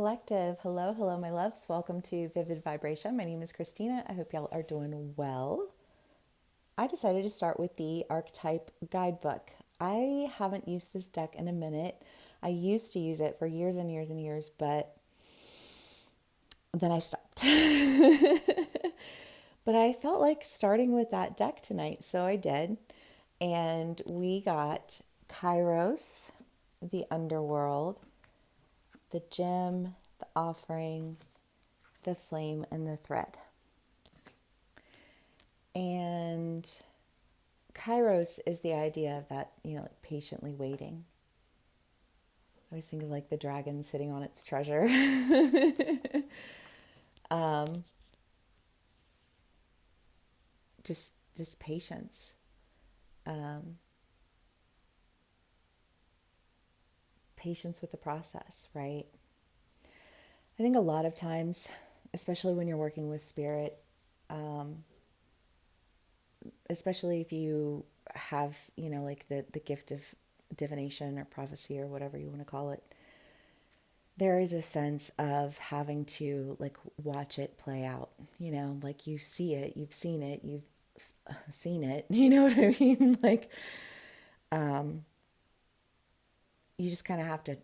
Collective. Hello, hello, my loves. Welcome to Vivid Vibration. My name is Christina. I hope y'all are doing well. I decided to start with the Archetype Guidebook. I haven't used this deck in a minute. I used to use it for years and years and years, but then I stopped. But I felt like starting with that deck tonight, so I did. And we got Kairos, the Underworld, the Gem, the Offering, the Flame, and the Thread. And Kairos is the idea of that, like patiently waiting. I always think of like the dragon sitting on its treasure. um, just patience. Um, Patience with the process, right? I think a lot of times, especially when you're working with spirit, um, especially if you have, like the gift of divination or prophecy or whatever you want to call it, there is a sense of having to like watch it play out, like you see it, you've seen it, you've seen it, you know what I mean? Like, you just kind of have to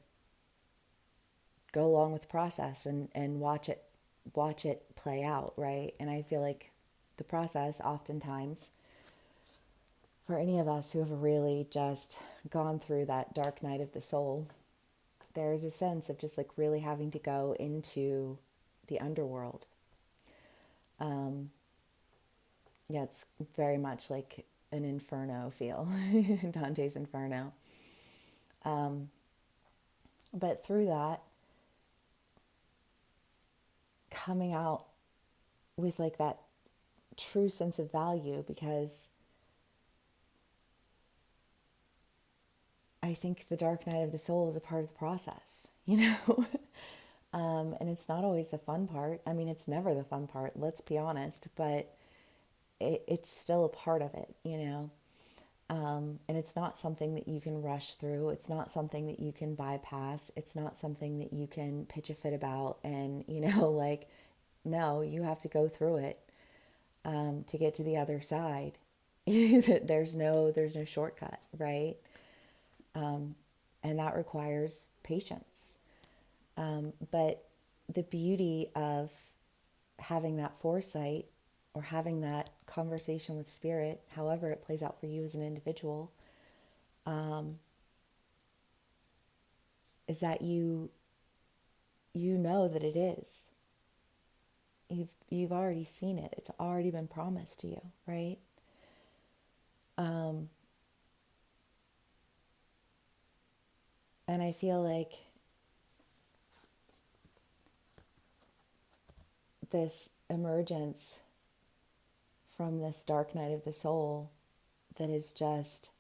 go along with the process and watch it play out, right? And I feel like the process oftentimes for any of us who have really just gone through that dark night of the soul, there's a sense of just like really having to go into the underworld. Um, yeah, it's very much like an Inferno feel, Dante's Inferno. Um, but through that, coming out with like that true sense of value, because I think the dark night of the soul is a part of the process, and it's not always the fun part. I mean, it's never the fun part, let's be honest, but it's still a part of it. And it's not something that you can rush through. It's not something that you can bypass. It's not something that you can pitch a fit about. And, like, no, you have to go through it to get to the other side. There's no shortcut, right? And that requires patience. But the beauty of having that foresight or having that conversation with spirit, however it plays out for you as an individual, is that you know that it is. You've already seen it. It's already been promised to you, right? Um, and I feel like this emergence from this dark night of the soul that is just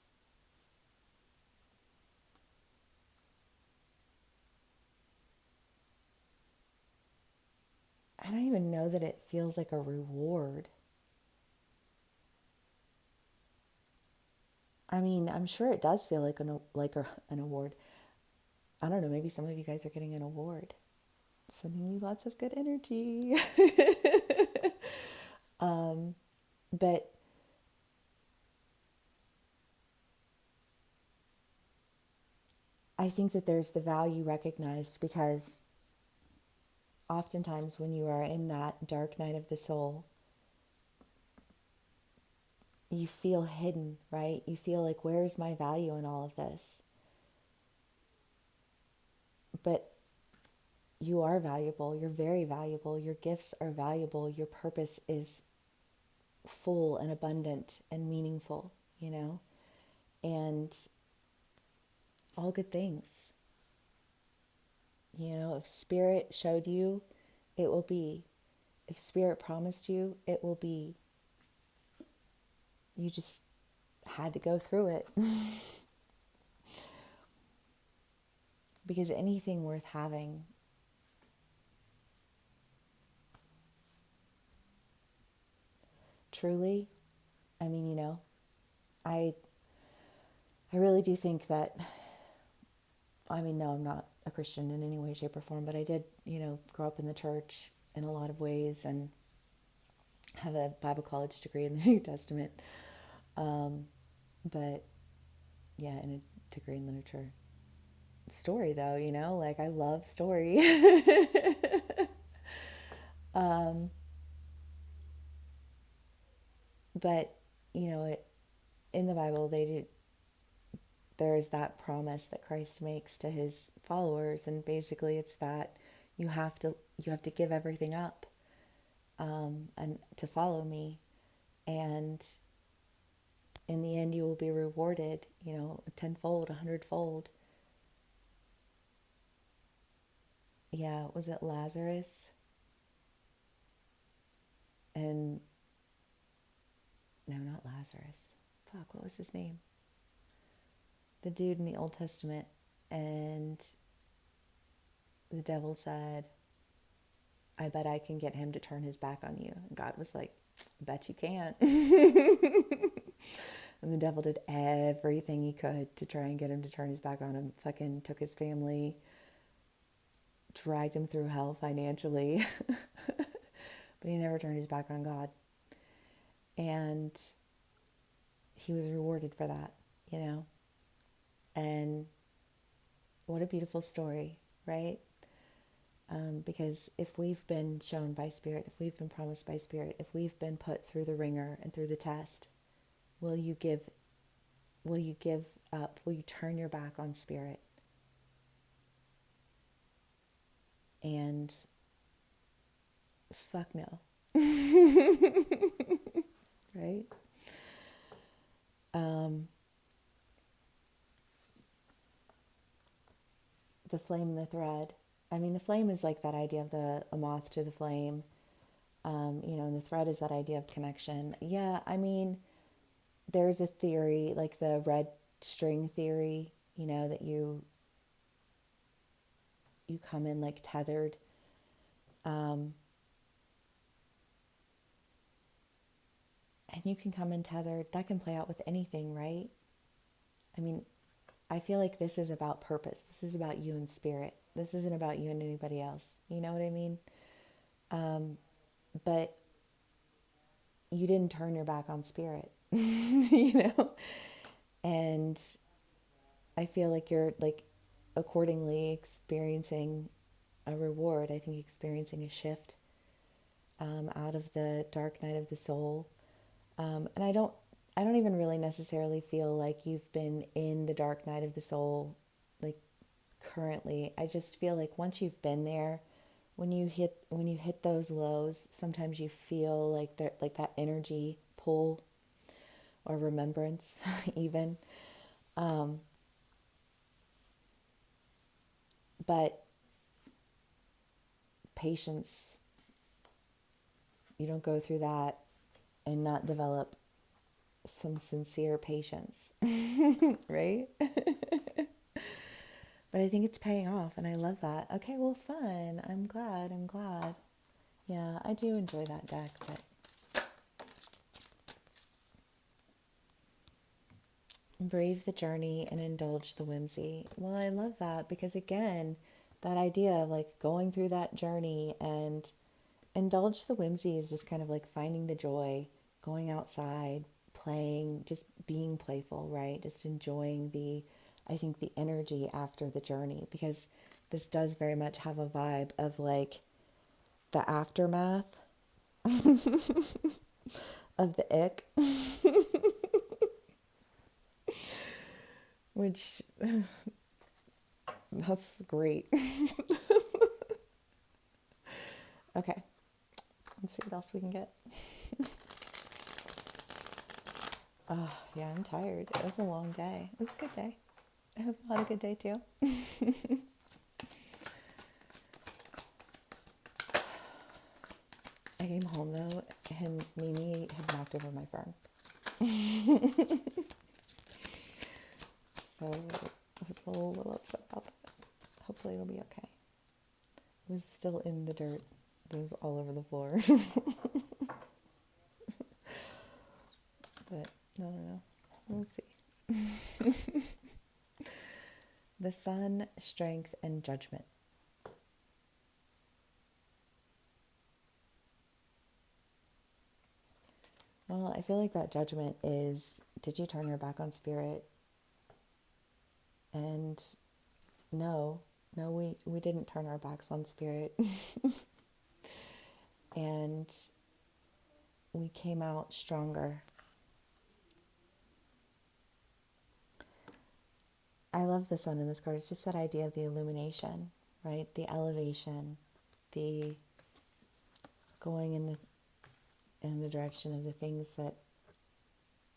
I don't even know that it feels like a reward. I mean, I'm sure it does feel like an award. I don't know, maybe some of you guys are getting an award. Sending me lots of good energy. But I think that there's the value recognized, because oftentimes when you are in that dark night of the soul, you feel hidden, right? You feel like, where's my value in all of this? But you are valuable. You're very valuable. Your gifts are valuable. Your purpose is full and abundant and meaningful, and all good things. If spirit showed you, it will be. If spirit promised you, it will be. You just had to go through it. Because anything worth having truly, I mean, I really do think that I mean, no, I'm not a Christian in any way, shape, or form, but I did, grow up in the church in a lot of ways and have a Bible college degree in the New Testament. But yeah, and a degree in literature. Story, though, like I love story. um, but, in the Bible, there's that promise that Christ makes to his followers, and basically it's that you have to give everything up, and to follow me, and in the end you will be rewarded, tenfold, 100-fold. Yeah, was it Lazarus? And no, not Lazarus. Fuck, what was his name? The dude in the Old Testament, and the devil said, I bet I can get him to turn his back on you. And God was like, bet you can't. And the devil did everything he could to try and get him to turn his back on him. Fucking took his family, dragged him through hell financially. But he never turned his back on God. And he was rewarded for that, And what a beautiful story, right? Because if we've been shown by Spirit, if we've been promised by Spirit, if we've been put through the ringer and through the test, will you give up? Will you turn your back on Spirit? And fuck no. Right? The flame and the thread. I mean, the flame is like that idea of a moth to the flame, and the thread is that idea of connection. Yeah, I mean, there's a theory, like the red string theory, that you come in like tethered. And you can come in tethered. That can play out with anything, right? I mean, I feel like this is about purpose. This is about you and Spirit. This isn't about you and anybody else. You know what I mean? But you didn't turn your back on Spirit, And I feel like you're like accordingly experiencing a reward. I think experiencing a shift, out of the dark night of the soul. And I don't even really necessarily feel like you've been in the dark night of the soul, like currently. I just feel like once you've been there, when you hit those lows, sometimes you feel like that energy pull or remembrance, even. But patience, you don't go through that and not develop some sincere patience, right? But I think it's paying off, and I love that. Okay, well, fun. I'm glad. Yeah, I do enjoy that deck, but brave the journey and indulge the whimsy. Well, I love that because, again, that idea of like going through that journey and indulge the whimsy is just kind of like finding the joy, going outside, playing, just being playful, right? Just enjoying I think the energy after the journey, because this does very much have a vibe of like the aftermath of the ick, which that's great. Okay, let's see what else we can get. Oh, yeah, I'm tired. It was a long day. It was a good day. I hope you had a good day too. I came home though, and Mimi had knocked over my fern. So I was a little upset about that. Hopefully it'll be okay. It was still in the dirt. It was all over the floor. But no. We'll see. The sun, strength, and judgment. Well, I feel like that judgment is, did you turn your back on spirit? And no, we didn't turn our backs on spirit. And we came out stronger. I love the sun in this card. It's just that idea of the illumination, right? The elevation, the going in the direction of the things that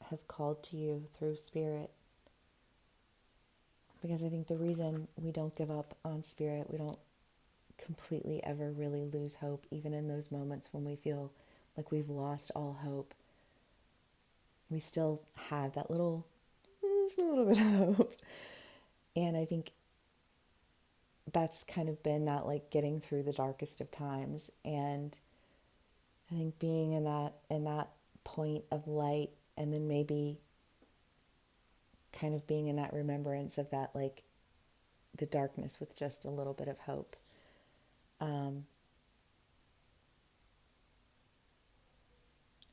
have called to you through spirit. Because I think the reason we don't give up on spirit, we don't completely ever really lose hope, even in those moments when we feel like we've lost all hope, we still have that little bit of hope. And I think that's kind of been that, like, getting through the darkest of times. And I think being in that point of light, and then maybe kind of being in that remembrance of that, like, the darkness with just a little bit of hope.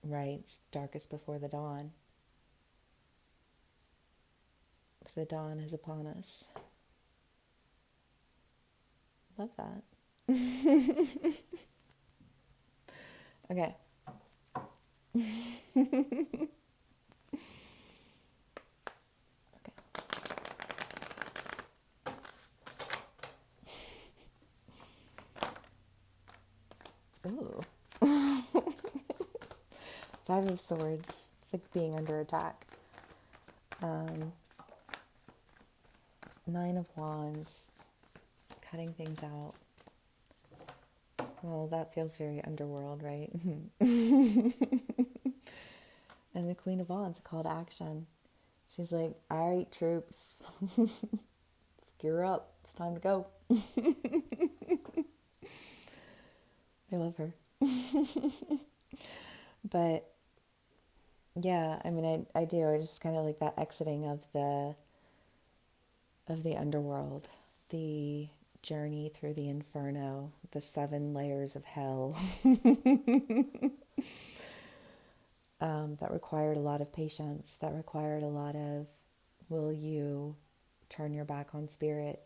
Right, it's darkest before the dawn. The dawn is upon us. Love that. Okay. Okay. Ooh. Five of Swords. It's like being under attack. Nine of Wands. Cutting things out. Well, that feels very underworld, right? And the Queen of Wands, a call to action. She's like, all right, troops, gear up. It's time to go. I love her. But yeah, I mean, I do. I just kind of like that exiting of the underworld, the journey through the inferno, the 7 layers of hell. That required a lot of patience. That required a lot of, will you turn your back on spirit,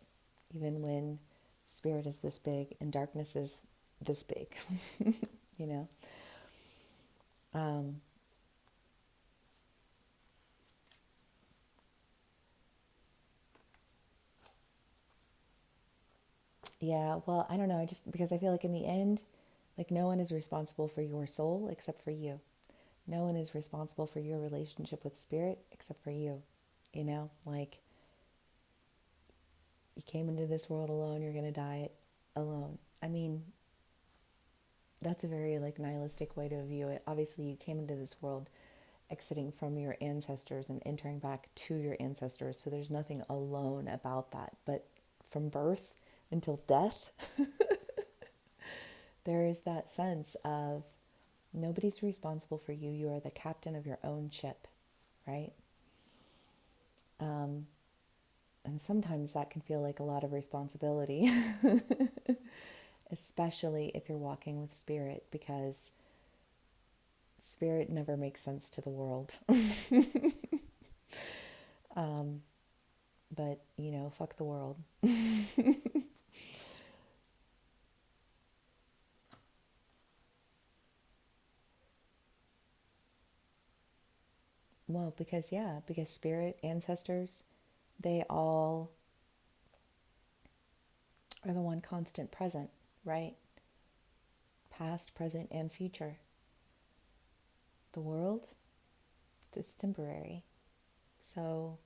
even when spirit is this big and darkness is this big, you know? Yeah, well, I don't know. I just, because I feel like in the end, like, no one is responsible for your soul except for you. No one is responsible for your relationship with spirit except for you. You know, like, you came into this world alone, you're going to die alone. I mean, that's a very, like, nihilistic way to view it. Obviously, you came into this world exiting from your ancestors and entering back to your ancestors. So there's nothing alone about that. But from birth until death, there is that sense of nobody's responsible for you. You are the captain of your own ship, right? And sometimes that can feel like a lot of responsibility, especially if you're walking with spirit, because spirit never makes sense to the world. But, you know, fuck the world. Well, because, yeah, because spirit, ancestors, they all are the one constant present, right? Past, present, and future. The world is temporary. So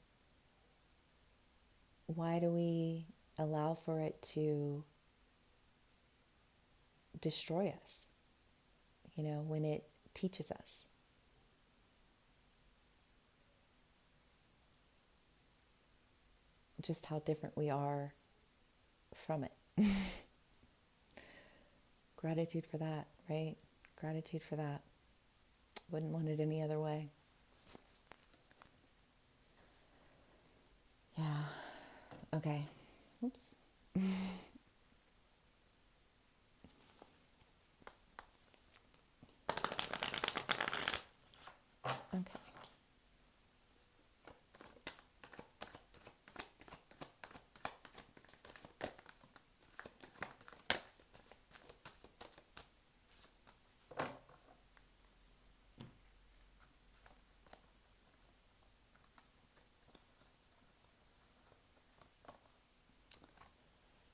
why do we allow for it to destroy us, you know, when it teaches us? Just how different we are from it. Gratitude for that, right? Gratitude for that. Wouldn't want it any other way. Yeah. Okay. Oops. Okay.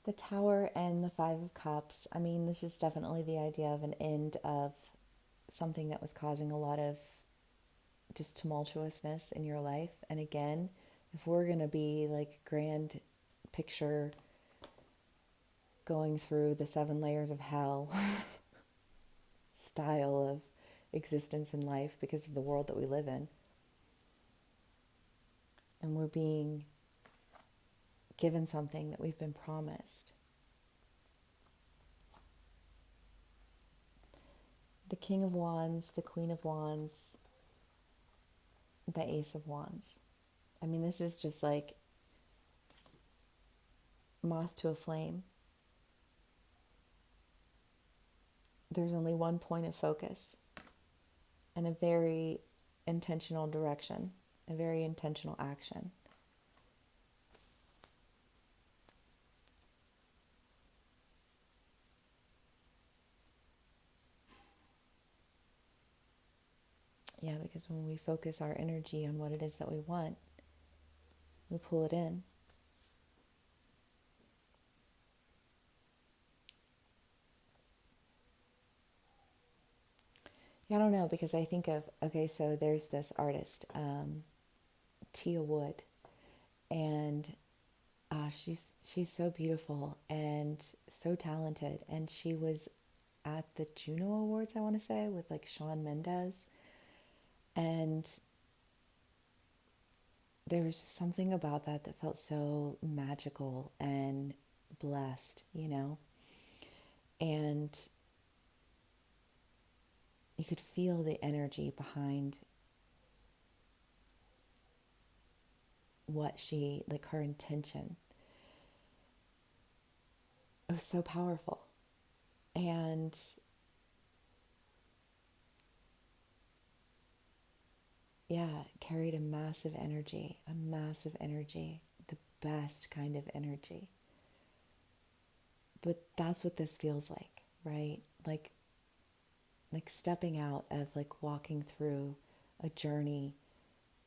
The Tower and the Five of Cups. I mean, this is definitely the idea of an end of something that was causing a lot of just tumultuousness in your life. And again, if we're going to be like grand picture going through the 7 layers of hell style of existence in life because of the world that we live in, and we're being given something that we've been promised. The King of Wands, the Queen of Wands, the Ace of Wands. I mean, this is just like moth to a flame. There's only one point of focus and a very intentional direction, a very intentional action. Yeah, because when we focus our energy on what it is that we want, we pull it in. Yeah, I don't know, because I think of, okay, so there's this artist, Tia Wood, and she's so beautiful and so talented, and she was at the Juno Awards, I want to say, with like Shawn Mendes, and there was just something about that that felt so magical and blessed, you know, and you could feel the energy behind what she, like her intention. It was so powerful. And yeah, it carried a massive energy, the best kind of energy. But that's what this feels like, right? Like stepping out of like walking through a journey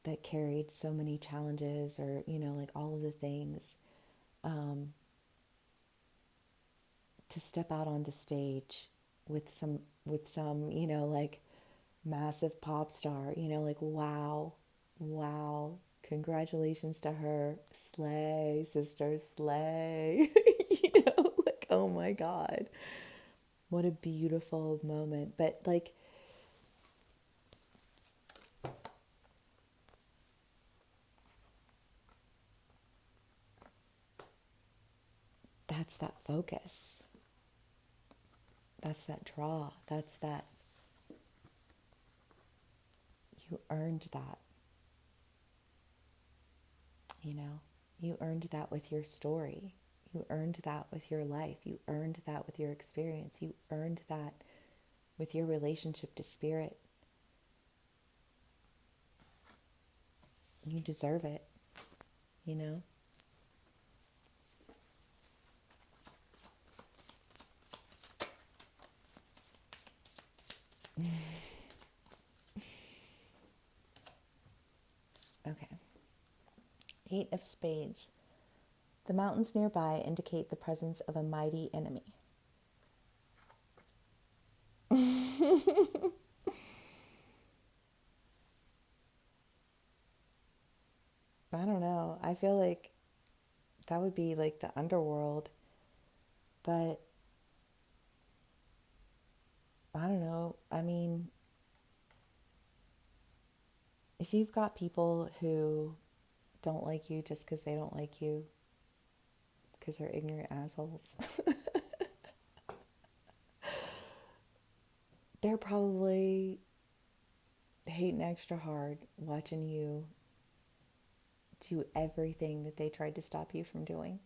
that carried so many challenges, or you know, like all of the things, um, to step out onto stage with some, you know, like massive pop star, you know, like wow, wow, congratulations to her, slay sister, slay. You know, like oh my god, what a beautiful moment. But like that's that focus, that's that draw, that's that, you earned that, you know, you earned that with your story, you earned that with your life, you earned that with your experience, you earned that with your relationship to spirit. You deserve it, you know. Okay. 8 of Spades. The mountains nearby indicate the presence of a mighty enemy. I don't know. I feel like that would be like the underworld, but I don't know. I mean, if you've got people who don't like you just because they don't like you, because they're ignorant assholes, they're probably hating extra hard watching you do everything that they tried to stop you from doing,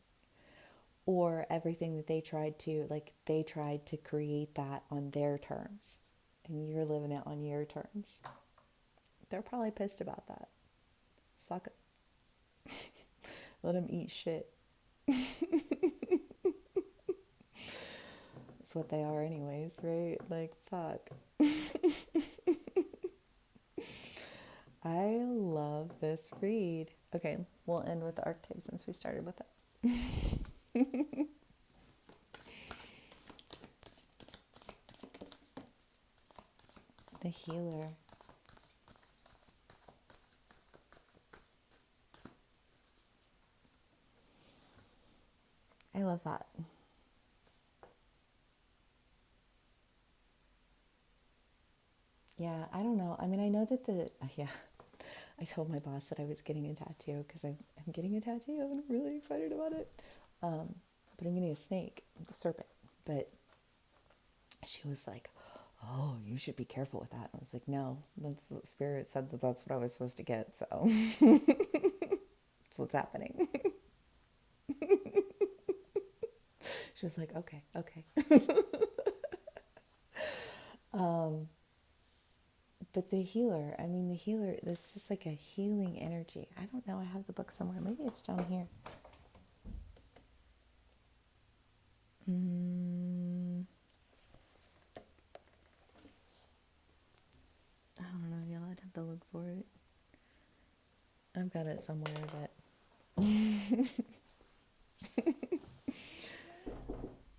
or everything that they tried to, like, they tried to create that on their terms and you're living it on your terms. They're probably pissed about that. Fuck it. Let them eat shit. That's what they are anyways, right? Like, fuck. I love this read. Okay, we'll end with the archetype since we started with it. The healer. I love that. Yeah, I don't know. I mean, I know that yeah, I told my boss that I was getting a tattoo because I'm getting a tattoo and I'm really excited about it. But I'm getting a snake, a serpent. But she was like, oh, you should be careful with that. I was like, no, that's what Spirit said that that's what I was supposed to get. So that's what's happening. She was like, okay, okay. But the healer, I mean, the healer, that's just like a healing energy. I don't know. I have the book somewhere. Maybe it's down here. I don't know, y'all. I'd have to look for it. I've got it somewhere, but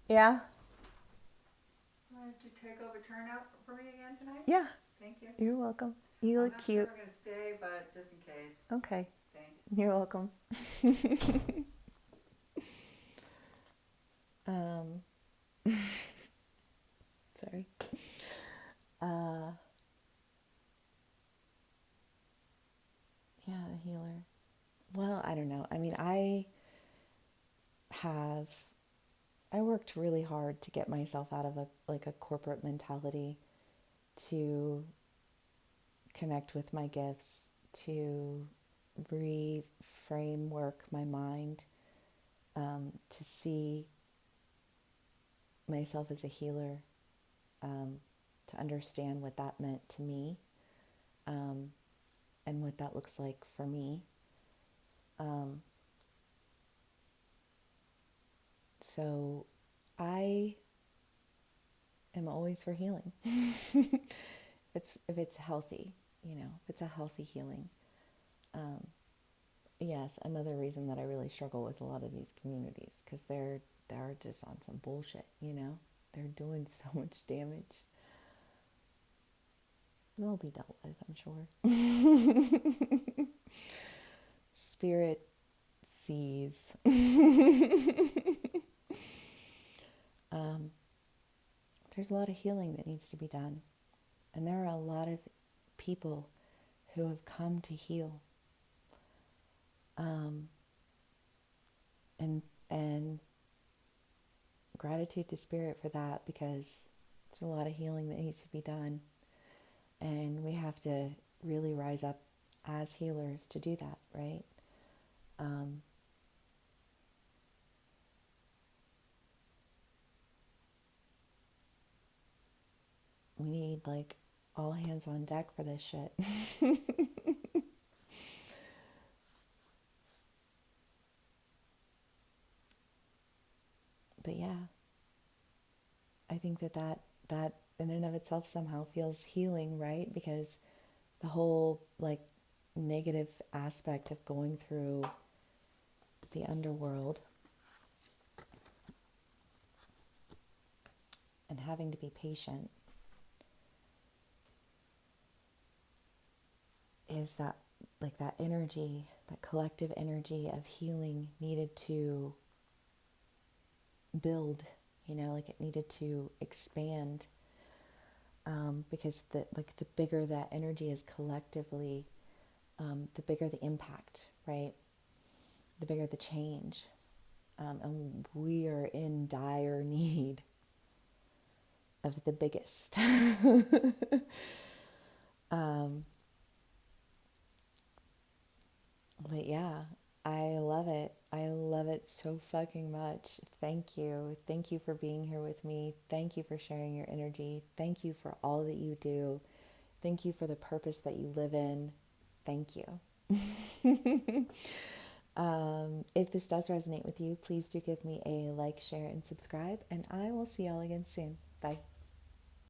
yeah. Why don't you take over turnout for me again tonight? Yeah. Thank you. You're welcome. You look cute. I'm not sure I'm going to stay, but just in case. Okay. Thanks. You're welcome. Sorry. Yeah, the healer. Well, I don't know. I mean, I worked really hard to get myself out of a corporate mentality, to connect with my gifts, to reframework my mind, to see myself as a healer, to understand what that meant to me, and what that looks like for me. So I am always for healing. If it's healthy, if it's a healthy healing. Yes, another reason that I really struggle with a lot of these communities, because they're just on some bullshit. They're doing so much damage. They'll be dealt with, I'm sure. Spirit sees. There's a lot of healing that needs to be done. And there are a lot of people who have come to heal. And gratitude to Spirit for that, because there's a lot of healing that needs to be done. And we have to really rise up as healers to do that, right? We need like all hands on deck for this shit. But yeah, I think that in and of itself somehow feels healing, right? Because the whole like negative aspect of going through the underworld and having to be patient is that, like, that energy, that collective energy of healing needed to build, like it needed to expand, because the bigger that energy is collectively, the bigger the impact, right? The bigger the change. And we are in dire need of the biggest. But yeah, I love it. I love it so fucking much. Thank you. Thank you for being here with me. Thank you for sharing your energy. Thank you for all that you do. Thank you for the purpose that you live in. Thank you. If this does resonate with you, please do give me a like, share, and subscribe, and I will see y'all again soon. Bye.